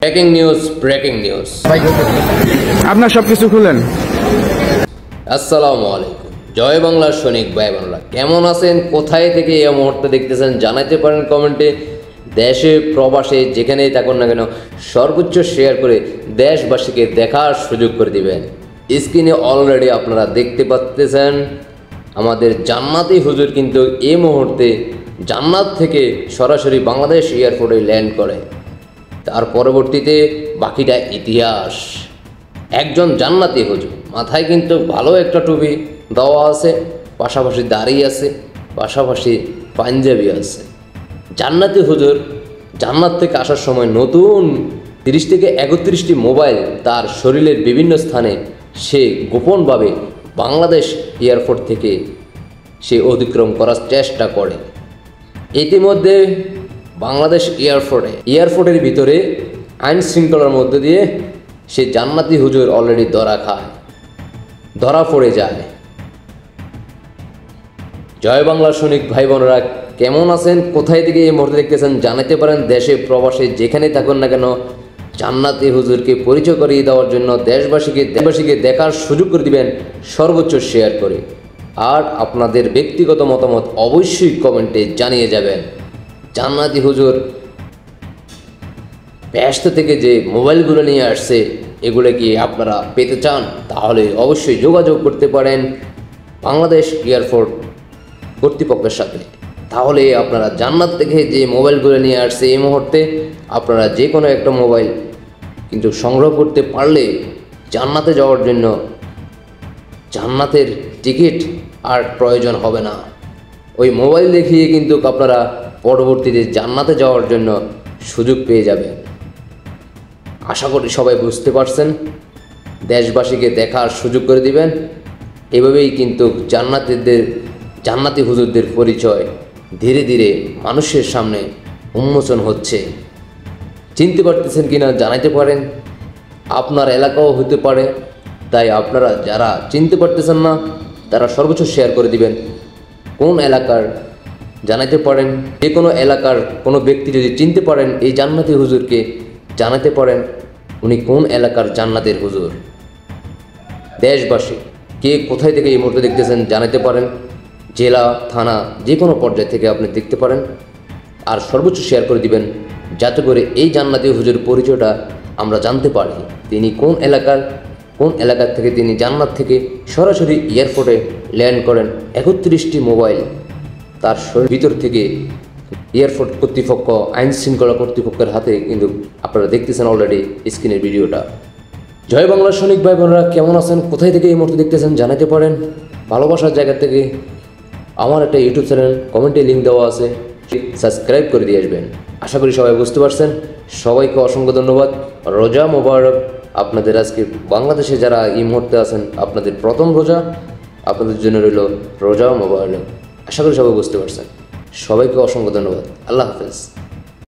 Breaking news আপনার সবকিছু খুলেন। আসসালামু আলাইকুম। জয় বাংলার সৈনিক ভাই বোনেরা কেমন আছেন, কোথায় থেকে এই মুহূর্তে দেখতেছেন জানাতে পারেন কমেন্টে। দেশে প্রবাসে যেখানেই থাকুন না কেন সর্বোচ্চ শেয়ার করে দেশবাসীকে দেখার সুযোগ করে দিবেন। স্ক্রিনে অলরেডি আপনারা দেখতে পাচ্ছেন আমাদের জান্নাতি হুজুর কিন্তু এই মুহূর্তে জান্নাত থেকে সরাসরি বাংলাদেশ এয়ারপোর্টে ল্যান্ড করে। তার পরবর্তীতে বাকিটা ইতিহাস। একজন জান্নাতি হুজুর, মাথায় কিন্তু ভালো একটা টুপি দেওয়া আছে, পাশাপাশি দাড়ি আছে, পাশাপাশি পাঞ্জাবি আছে। জান্নাতি হুজুর জান্নাত থেকে আসার সময় নতুন 30 থেকে 31টি মোবাইল তার শরীরের বিভিন্ন স্থানে সে গোপনভাবে বাংলাদেশ এয়ারপোর্ট থেকে সে অতিক্রম করার চেষ্টা করে। ইতিমধ্যে বাংলাদেশ এয়ারপোর্টের ভিতরে আইন শৃঙ্খলার মধ্য দিয়ে সে জান্নাতি হুজুর অলরেডি ধরা পড়ে যায়। জয় বাংলা সৈনিক ভাই বোনেরা কেমন আছেন, কোথায় থেকে এই মুহূর্তে দেখতেছেন জানাতে পারেন। দেশে প্রবাসে যেখানে থাকুন না কেন জান্নাতি হুজুরকে পরিচয় করিয়ে দেওয়ার জন্য দেশবাসীকে দেখার সুযোগ করে দিবেন সর্বোচ্চ শেয়ার করে। আর আপনাদের ব্যক্তিগত মতামত অবশ্যই কমেন্টে জানিয়ে যাবেন। জান্নাতি হুজুর ব্যস্ত থেকে যে মোবাইলগুলো নিয়ে আসছে এগুলো কি আপনারা পেতে চান, তাহলে অবশ্যই যোগাযোগ করতে পারেন বাংলাদেশ এয়ারপোর্ট কর্তৃপক্ষের সাথে। তাহলে আপনারা জান্নাত থেকে যে মোবাইলগুলো নিয়ে আসছে এই মুহূর্তে আপনারা যে কোনো একটা মোবাইল কিন্তু সংগ্রহ করতে পারলে জান্নাতে যাওয়ার জন্য জান্নাতের টিকিট আর প্রয়োজন হবে না। ওই মোবাইল দেখিয়ে কিন্তু আপনারা পরবর্তীতে জান্নাতে যাওয়ার জন্য সুযোগ পেয়ে যাবেন। আশা করি সবাই বুঝতে পারছেন। দেশবাসীকে দেখার সুযোগ করে দিবেন। এভাবেই কিন্তু জান্নাতি হুজুরদের পরিচয় ধীরে ধীরে মানুষের সামনে উন্মোচন হচ্ছে। চিনতে পারতেছেন কিনা জানাতে পারেন। আপনার এলাকাও হতে পারে, তাই আপনারা যারা চিনতে পারতেছেন না তারা সর্বোচ্চ শেয়ার করে দিবেন। কোন এলাকার জানাতে পারেন। যে কোনো এলাকার কোনো ব্যক্তি যদি চিনতে পারেন এই জান্নাতি হুজুরকে জানাতে পারেন উনি কোন এলাকার জান্নাতের হুজুর। দেশবাসী কে কোথায় থেকে এই মুহূর্তে দেখতেছেন জানাতে পারেন। জেলা থানা যে কোনো পর্যায় থেকে আপনি দেখতে পারেন। আর সর্বোচ্চ শেয়ার করে দিবেন যাতে করে এই জান্নাতি হুজুর পরিচয়টা আমরা জানতে পারি। তিনি কোন এলাকার থেকে তিনি জান্নাত থেকে সরাসরি এয়ারপোর্টে ল্যান্ড করেন। 31টি মোবাইল তার শরীর ভিতর থেকে এয়ারপোর্ট কর্তৃপক্ষ আইন শৃঙ্খলা কর্তৃপক্ষের হাতে কিন্তু আপনারা দেখতেছেন অলরেডি স্ক্রিনের ভিডিওটা। জয় বাংলার সৈনিক ভাই বোনেরা কেমন আছেন, কোথায় থেকে এই মুহূর্তে দেখতেছেন জানাতে পারেন। ভালোবাসার জায়গা থেকে আমার একটা ইউটিউব চ্যানেল কমেন্টে লিঙ্ক দেওয়া আছে, সাবস্ক্রাইব করে দিয়ে আসবেন। আশা করি সবাই বুঝতে পারছেন। সবাইকে অসংখ্য ধন্যবাদ। রোজা মোবারক আপনাদের। আজকে বাংলাদেশে যারা এই মুহূর্তে আছেন আপনাদের প্রথম রোজা, আপনাদের জন্য রইল রোজা মোবারক। আশা করি সবাই বুঝতে পারছেন। সবাইকে অসংখ্য ধন্যবাদ। আল্লাহ হাফেজ।